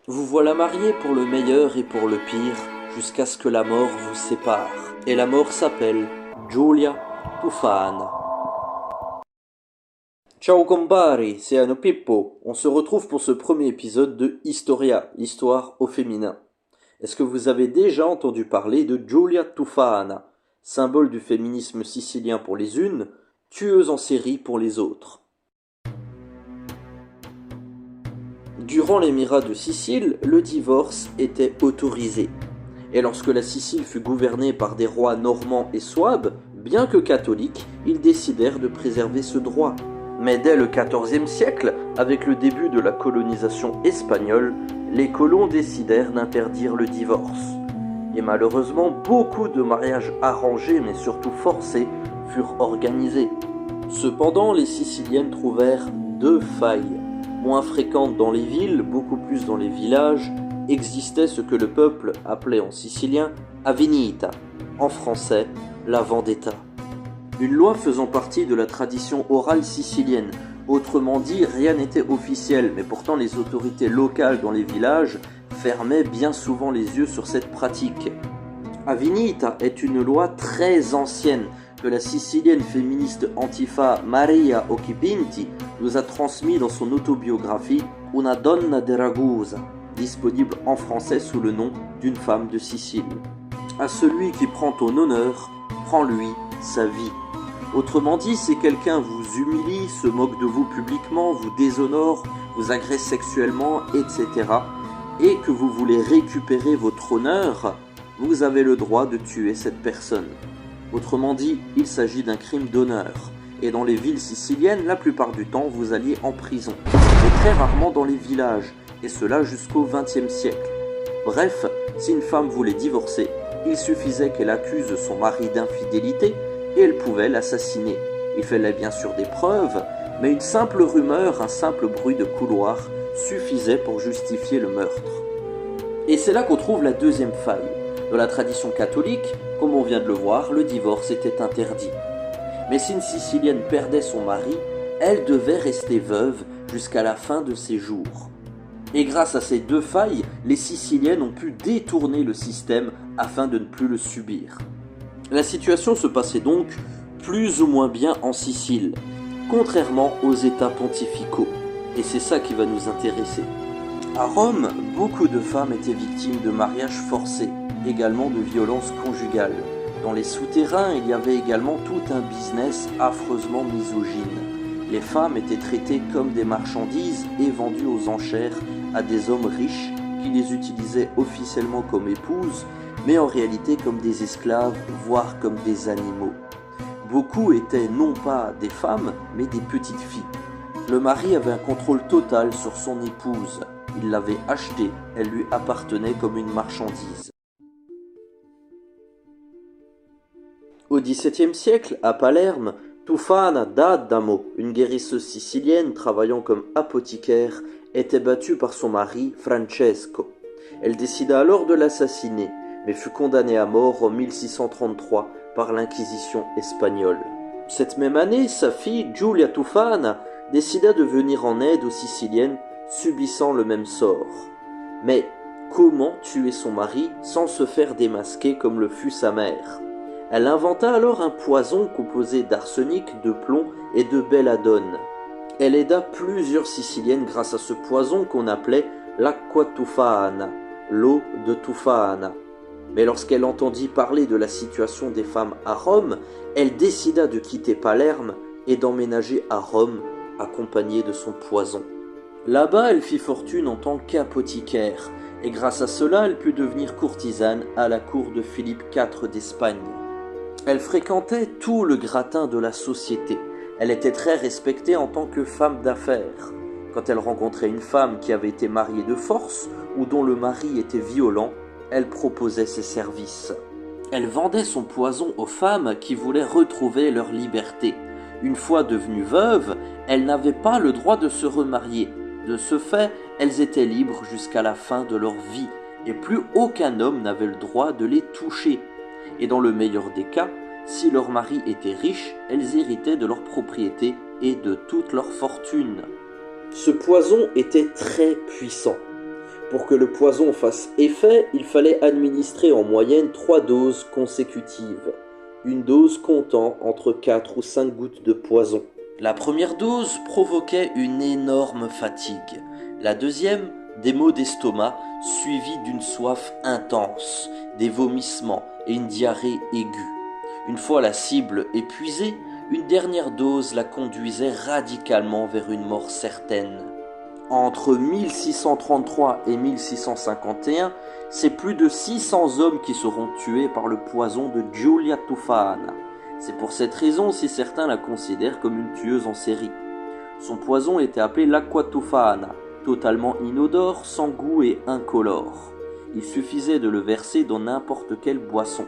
Vous voilà mariés pour le meilleur et pour le pire, jusqu'à ce que la mort vous sépare. Et la mort s'appelle Giulia Tufana. Ciao compari, c'est Anno Pippo. On se retrouve pour ce premier épisode de Historia, l'histoire au féminin. Est-ce que vous avez déjà entendu parler de Giulia Tufana, symbole du féminisme sicilien pour les unes, tueuse en série pour les autres? Durant l'émirat de Sicile, le divorce était autorisé. Et lorsque la Sicile fut gouvernée par des rois normands et souabes, bien que catholiques, ils décidèrent de préserver ce droit. Mais dès le XIVe siècle, avec le début de la colonisation espagnole, les colons décidèrent d'interdire le divorce. Et malheureusement, beaucoup de mariages arrangés, mais surtout forcés, furent organisés. Cependant, les Siciliennes trouvèrent deux failles. Moins fréquentes dans les villes, beaucoup plus dans les villages, existait ce que le peuple appelait en sicilien Avenita, en français la vendetta. Une loi faisant partie de la tradition orale sicilienne. Autrement dit, rien n'était officiel, mais pourtant les autorités locales dans les villages fermaient bien souvent les yeux sur cette pratique. Avenita est une loi très ancienne que la sicilienne féministe Antifa Maria Occhipinti nous a transmis dans son autobiographie Una donna de Ragusa, disponible en français sous le nom d'une femme de Sicile. À celui qui prend ton honneur, prends-lui sa vie. Autrement dit, si quelqu'un vous humilie, se moque de vous publiquement, vous déshonore, vous agresse sexuellement, etc., et que vous voulez récupérer votre honneur, vous avez le droit de tuer cette personne. Autrement dit, il s'agit d'un crime d'honneur. Et dans les villes siciliennes, la plupart du temps, vous alliez en prison. Mais très rarement dans les villages, et cela jusqu'au XXe siècle. Bref, si une femme voulait divorcer, il suffisait qu'elle accuse son mari d'infidélité et elle pouvait l'assassiner. Il fallait bien sûr des preuves, mais une simple rumeur, un simple bruit de couloir suffisait pour justifier le meurtre. Et c'est là qu'on trouve la deuxième faille. Dans la tradition catholique, comme on vient de le voir, le divorce était interdit. Mais si une Sicilienne perdait son mari, elle devait rester veuve jusqu'à la fin de ses jours. Et grâce à ces deux failles, les Siciliennes ont pu détourner le système afin de ne plus le subir. La situation se passait donc plus ou moins bien en Sicile, contrairement aux États pontificaux. Et c'est ça qui va nous intéresser. À Rome, beaucoup de femmes étaient victimes de mariages forcés, également de violences conjugales. Dans les souterrains, il y avait également tout un business affreusement misogyne. Les femmes étaient traitées comme des marchandises et vendues aux enchères à des hommes riches qui les utilisaient officiellement comme épouses, mais en réalité comme des esclaves, voire comme des animaux. Beaucoup étaient non pas des femmes, mais des petites filles. Le mari avait un contrôle total sur son épouse. Il l'avait achetée, elle lui appartenait comme une marchandise. Au XVIIe siècle, à Palerme, Tufana d'Adamo, une guérisseuse sicilienne travaillant comme apothicaire, était battue par son mari Francesco. Elle décida alors de l'assassiner, mais fut condamnée à mort en 1633 par l'Inquisition espagnole. Cette même année, sa fille Giulia Tufana décida de venir en aide aux Siciliennes subissant le même sort. Mais comment tuer son mari sans se faire démasquer comme le fut sa mère? Elle inventa alors un poison composé d'arsenic, de plomb et de belladone. Elle aida plusieurs Siciliennes grâce à ce poison qu'on appelait l'acqua tufana, l'eau de Tufana. Mais lorsqu'elle entendit parler de la situation des femmes à Rome, elle décida de quitter Palerme et d'emménager à Rome, accompagnée de son poison. Là-bas, elle fit fortune en tant qu'apothicaire, et grâce à cela, elle put devenir courtisane à la cour de Philippe IV d'Espagne. Elle fréquentait tout le gratin de la société. Elle était très respectée en tant que femme d'affaires. Quand elle rencontrait une femme qui avait été mariée de force ou dont le mari était violent, elle proposait ses services. Elle vendait son poison aux femmes qui voulaient retrouver leur liberté. Une fois devenues veuves, elles n'avaient pas le droit de se remarier. De ce fait, elles étaient libres jusqu'à la fin de leur vie, et plus aucun homme n'avait le droit de les toucher. Et dans le meilleur des cas, si leur mari était riche, elles héritaient de leur propriété et de toute leur fortune. Ce poison était très puissant. Pour que le poison fasse effet, il fallait administrer en moyenne 3 doses consécutives, une dose comptant entre 4 ou 5 gouttes de poison. La première dose provoquait une énorme fatigue, la deuxième, des maux d'estomac suivis d'une soif intense, des vomissements et une diarrhée aiguë. Une fois la cible épuisée, une dernière dose la conduisait radicalement vers une mort certaine. Entre 1633 et 1651, c'est plus de 600 hommes qui seront tués par le poison de Giulia Tufana. C'est pour cette raison si certains la considèrent comme une tueuse en série. Son poison était appelé l'acqua tufana, totalement inodore, sans goût et incolore. Il suffisait de le verser dans n'importe quelle boisson.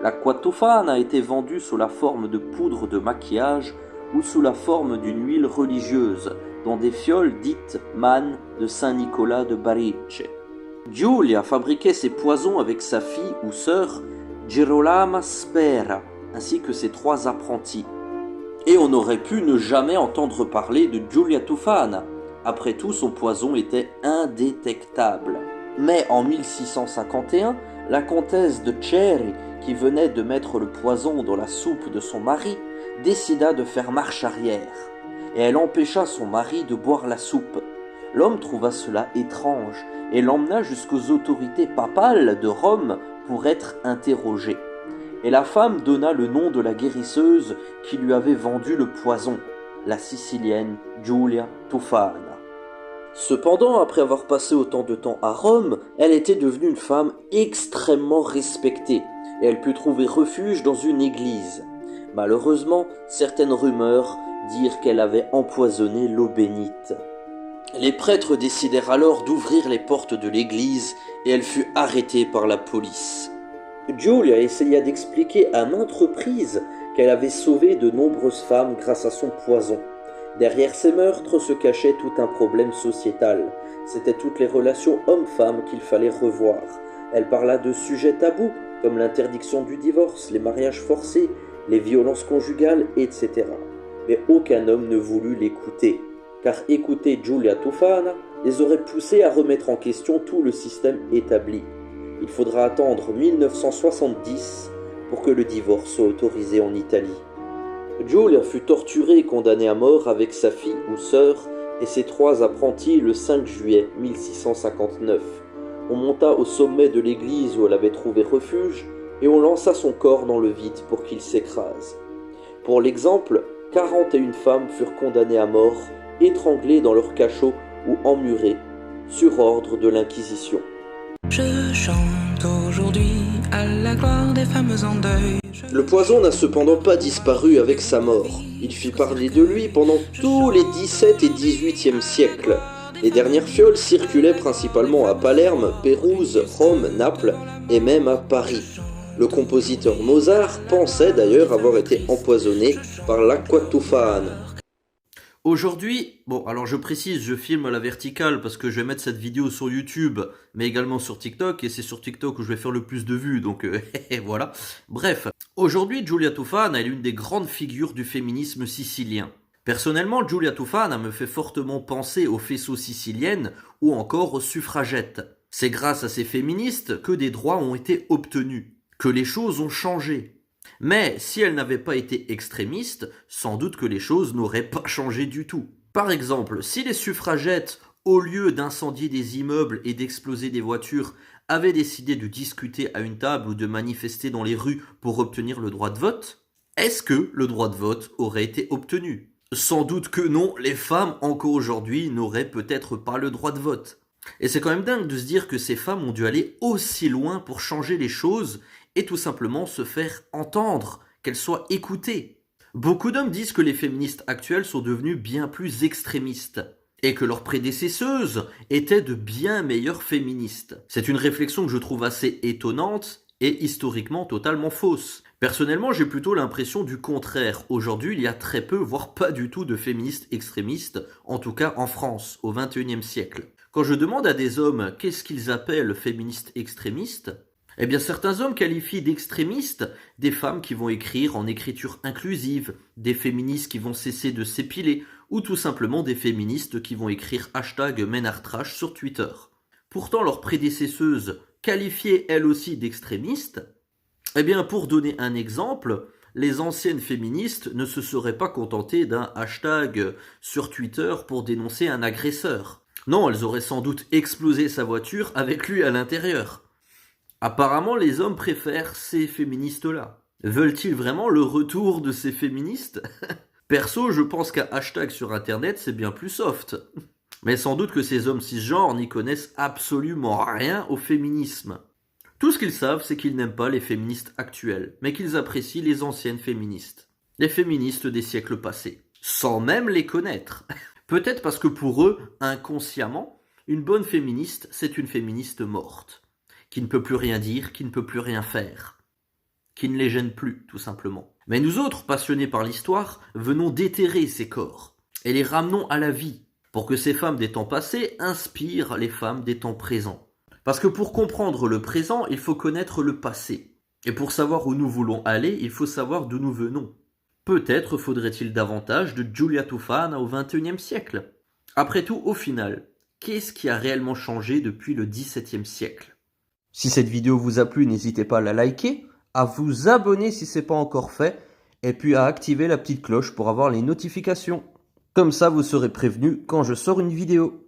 L'acqua tufana était vendue sous la forme de poudre de maquillage ou sous la forme d'une huile religieuse, dans des fioles dites mannes de Saint-Nicolas de Barice. Giulia fabriquait ses poisons avec sa fille ou sœur, Girolama Spera, ainsi que ses 3 apprentis. Et on aurait pu ne jamais entendre parler de Giulia Tufana. Après tout, son poison était indétectable. Mais en 1651, la comtesse de Ceri, qui venait de mettre le poison dans la soupe de son mari, décida de faire marche arrière. Et elle empêcha son mari de boire la soupe. L'homme trouva cela étrange et l'emmena jusqu'aux autorités papales de Rome pour être interrogé. Et la femme donna le nom de la guérisseuse qui lui avait vendu le poison, la Sicilienne Giulia Tufana. Cependant, après avoir passé autant de temps à Rome, elle était devenue une femme extrêmement respectée, et elle put trouver refuge dans une église. Malheureusement, certaines rumeurs dirent qu'elle avait empoisonné l'eau bénite. Les prêtres décidèrent alors d'ouvrir les portes de l'église, et elle fut arrêtée par la police. Giulia essaya d'expliquer à maintes reprises qu'elle avait sauvé de nombreuses femmes grâce à son poison. Derrière ces meurtres se cachait tout un problème sociétal. C'étaient toutes les relations hommes-femmes qu'il fallait revoir. Elle parla de sujets tabous, comme l'interdiction du divorce, les mariages forcés, les violences conjugales, etc. Mais aucun homme ne voulut l'écouter, car écouter Giulia Tufana les aurait poussés à remettre en question tout le système établi. Il faudra attendre 1970 pour que le divorce soit autorisé en Italie. Giulia fut torturée et condamnée à mort avec sa fille ou sœur et ses 3 apprentis le 5 juillet 1659. On monta au sommet de l'église où elle avait trouvé refuge et on lança son corps dans le vide pour qu'il s'écrase. Pour l'exemple, 41 femmes furent condamnées à mort, étranglées dans leur cachot ou emmurées, sur ordre de l'Inquisition. Je chante aujourd'hui à la gloire des femmes en deuil. Le poison n'a cependant pas disparu avec sa mort. Il fit parler de lui pendant tous les 17 et 18e siècles. Les dernières fioles circulaient principalement à Palerme, Pérouse, Rome, Naples et même à Paris. Le compositeur Mozart pensait d'ailleurs avoir été empoisonné par l'acqua tufana. Aujourd'hui, alors je précise, je filme à la verticale parce que je vais mettre cette vidéo sur YouTube, mais également sur TikTok, et c'est sur TikTok où je vais faire le plus de vues, donc voilà. Bref, aujourd'hui, Giulia Tufana est l'une des grandes figures du féminisme sicilien. Personnellement, Giulia Tufana me fait fortement penser aux faisceaux siciliennes ou encore aux suffragettes. C'est grâce à ces féministes que des droits ont été obtenus, que les choses ont changé. Mais si elle n'avait pas été extrémiste, sans doute que les choses n'auraient pas changé du tout. Par exemple, si les suffragettes, au lieu d'incendier des immeubles et d'exploser des voitures, avaient décidé de discuter à une table ou de manifester dans les rues pour obtenir le droit de vote, est-ce que le droit de vote aurait été obtenu ? Sans doute que non, les femmes, encore aujourd'hui, n'auraient peut-être pas le droit de vote. Et c'est quand même dingue de se dire que ces femmes ont dû aller aussi loin pour changer les choses et tout simplement se faire entendre, qu'elles soient écoutées. Beaucoup d'hommes disent que les féministes actuelles sont devenues bien plus extrémistes et que leurs prédécesseuses étaient de bien meilleures féministes. C'est une réflexion que je trouve assez étonnante et historiquement totalement fausse. Personnellement, j'ai plutôt l'impression du contraire. Aujourd'hui, il y a très peu, voire pas du tout de féministes extrémistes, en tout cas en France, au XXIe siècle. Quand je demande à des hommes qu'est-ce qu'ils appellent féministes extrémistes, eh bien certains hommes qualifient d'extrémistes des femmes qui vont écrire en écriture inclusive, des féministes qui vont cesser de s'épiler, ou tout simplement des féministes qui vont écrire #menartrash sur Twitter. pourtant leurs prédécesseuses qualifiées elles aussi d'extrémistes, eh bien pour donner un exemple, les anciennes féministes ne se seraient pas contentées d'un hashtag sur Twitter pour dénoncer un agresseur. Non, elles auraient sans doute explosé sa voiture avec lui à l'intérieur. Apparemment, les hommes préfèrent ces féministes-là. Veulent-ils vraiment le retour de ces féministes? Perso, je pense qu'un hashtag sur internet, c'est bien plus soft. Mais sans doute que ces hommes cisgenres n'y connaissent absolument rien au féminisme. Tout ce qu'ils savent, c'est qu'ils n'aiment pas les féministes actuelles, mais qu'ils apprécient les anciennes féministes. Les féministes des siècles passés. Sans même les connaître. Peut-être parce que pour eux, inconsciemment, une bonne féministe, c'est une féministe morte. Qui ne peut plus rien dire, qui ne peut plus rien faire. Qui ne les gêne plus, tout simplement. Mais nous autres, passionnés par l'histoire, venons déterrer ces corps. Et les ramenons à la vie. Pour que ces femmes des temps passés inspirent les femmes des temps présents. Parce que pour comprendre le présent, il faut connaître le passé. Et pour savoir où nous voulons aller, il faut savoir d'où nous venons. Peut-être faudrait-il davantage de Giulia Tufana au XXIe siècle. Après tout, au final, qu'est-ce qui a réellement changé depuis le XVIIe siècle? Si cette vidéo vous a plu, n'hésitez pas à la liker, à vous abonner si ce n'est pas encore fait, et puis à activer la petite cloche pour avoir les notifications. Comme ça, vous serez prévenu quand je sors une vidéo.